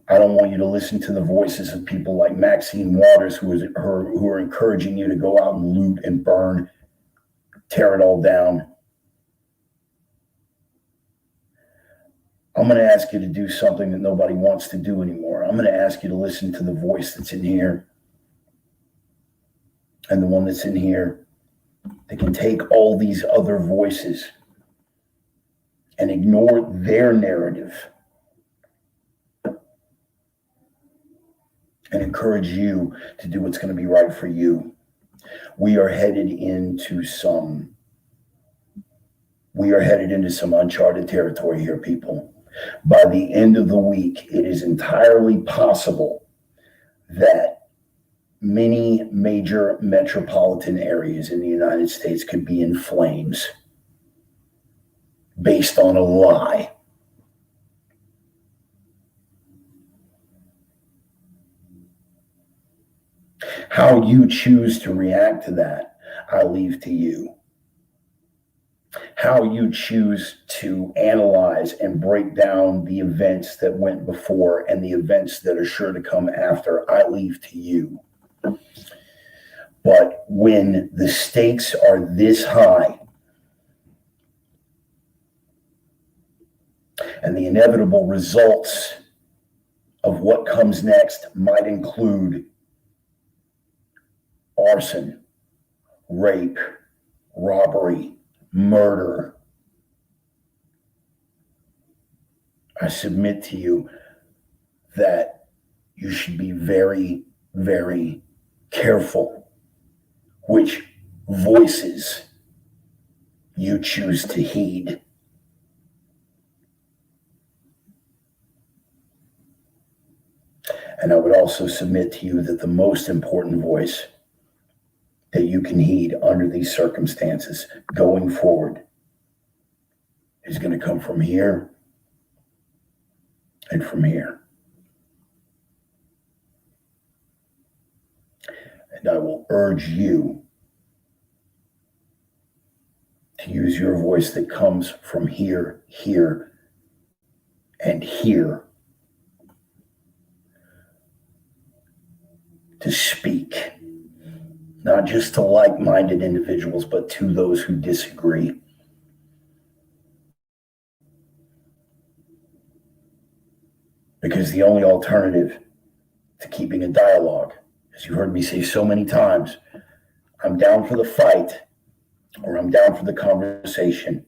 I don't want you to listen to the voices of people like Maxine Waters who are encouraging you to go out and loot and burn, tear it all down. I'm going to ask you to do something that nobody wants to do anymore. I'm going to ask you to listen to the voice that's in here and the one that's in here that can take all these other voices and ignore their narrative and encourage you to do what's going to be right for you. We are headed into some uncharted territory here, people. By the end of the week, it is entirely possible that many major metropolitan areas in the United States could be in flames based on a lie. How you choose to react to that, I leave to you. How you choose to analyze and break down the events that went before and the events that are sure to come after, I leave to you. But when the stakes are this high and the inevitable results of what comes next might include arson, rape, robbery, murder, I submit to you that you should be very, very careful which voices you choose to heed. And I would also submit to you that the most important voice that you can heed under these circumstances going forward is going to come from here and from here. And I will urge you to use your voice that comes from here, here, and here to speak, not just to like-minded individuals, but to those who disagree. Because the only alternative to keeping a dialogue, as you heard me say so many times, I'm down for the fight or I'm down for the conversation.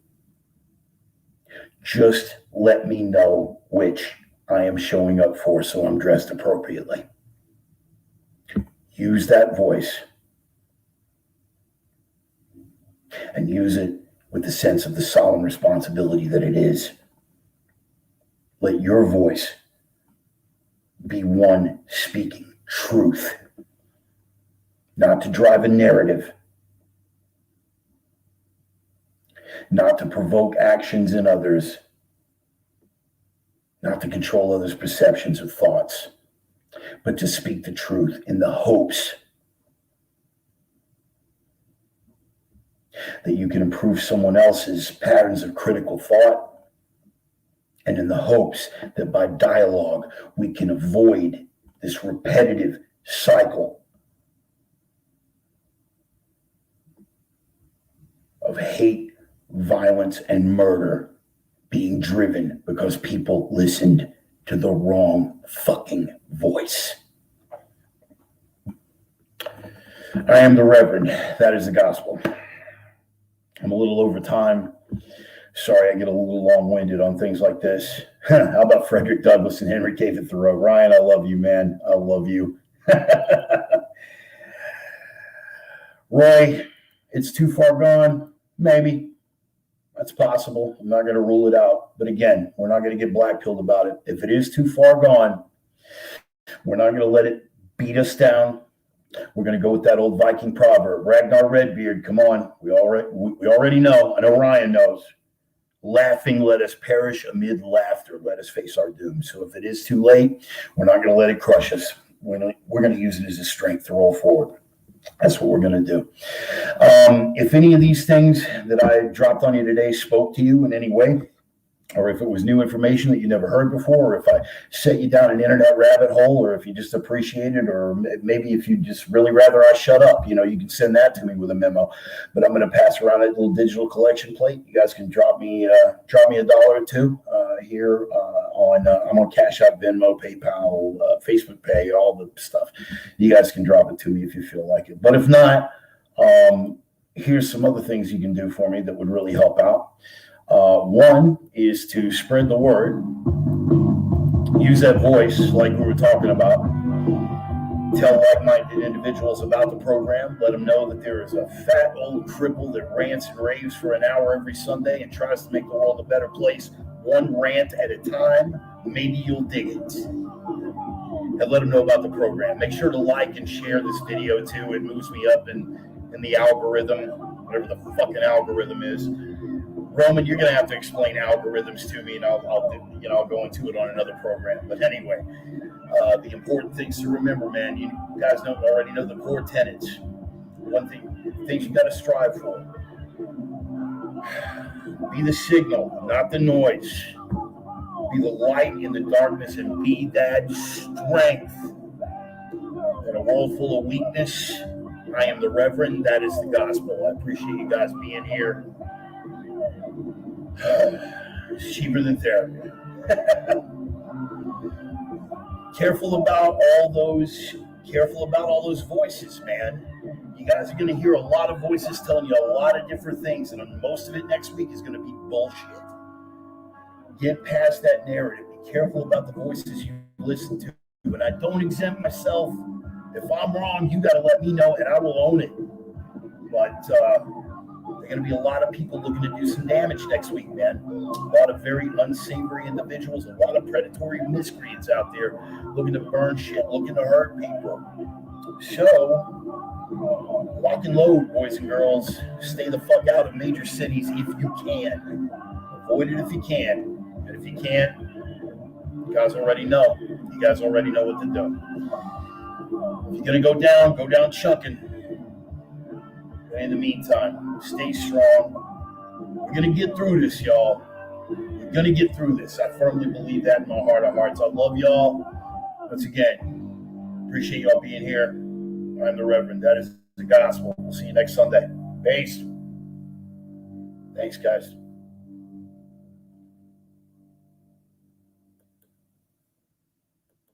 Just let me know which I am showing up for so I'm dressed appropriately. Use that voice and use it with the sense of the solemn responsibility that it is. Let your voice be one speaking truth, not to drive a narrative, not to provoke actions in others, not to control others' perceptions or thoughts, but to speak the truth in the hopes that you can improve someone else's patterns of critical thought, and in the hopes that by dialogue we can avoid this repetitive cycle of hate, violence, and murder being driven because people listened to the wrong fucking voice. I am the Reverend. That is the gospel. I'm a little over time. Sorry, I get a little long-winded on things like this. How about Frederick Douglass and Henry David Thoreau? Ryan, I love you, man. I love you. Roy, it's too far gone. Maybe. That's possible. I'm not going to rule it out. But again, we're not going to get black-pilled about it. If it is too far gone, we're not going to let it beat us down. We're going to go with that old Viking proverb. Ragnar Redbeard, come on. We already know. I know Ryan knows. Laughing, let us perish. Amid laughter, let us face our doom. So if it is too late, we're not going to let it crush us. We're going to use it as a strength to roll forward. That's what we're going to do. If any of these things that I dropped on you today spoke to you in any way, or if it was new information that you never heard before, or if I set you down an internet rabbit hole, or if you just appreciate it, or maybe if you just really rather I shut up, you can send that to me with a memo. But I'm going to pass around that little digital collection plate. You guys can drop me $1 or $2 here on I'm on Cash App, Venmo, PayPal, Facebook Pay, all the stuff. You guys can drop it to me if you feel like it. But if not, here's some other things you can do for me that would really help out. One is to spread the word. Use that voice like we were talking about. Tell like-minded individuals about the program. Let them know that there is a fat old cripple that rants and raves for an hour every Sunday and tries to make the world a better place, one rant at a time. Maybe you'll dig it. And let them know about the program. Make sure to like and share this video too. It moves me up in the algorithm, whatever the fucking algorithm is. Roman, you're going to have to explain algorithms to me, and I'll go into it on another program. But anyway, the important things to remember, man, you guys already know the core tenets. Things you got to strive for. Be the signal, not the noise. Be the light in the darkness, and be that strength. In a world full of weakness, I am the Reverend. That is the gospel. I appreciate you guys being here. It's cheaper than therapy. Careful about all those voices, man. You guys are going to hear a lot of voices telling you a lot of different things, and most of it next week is going to be bullshit. Get past that narrative. Be careful about the voices you listen to. And I don't exempt myself. If I'm wrong, you got to let me know, and I will own it. But there are going to be a lot of people looking to do some damage next week, man. A lot of very unsavory individuals, a lot of predatory miscreants out there looking to burn shit, looking to hurt people. So, lock and load, boys and girls. Stay the fuck out of major cities if you can. Avoid it if you can. And if you can't, you guys already know. You guys already know what to do. If you're going to go down chucking. In the meantime, stay strong. We're going to get through this, y'all. We're going to get through this. I firmly believe that in my heart of hearts. I love y'all. Once again, appreciate y'all being here. I'm the Reverend. That is the gospel. We'll see you next Sunday. Peace. Thanks, guys.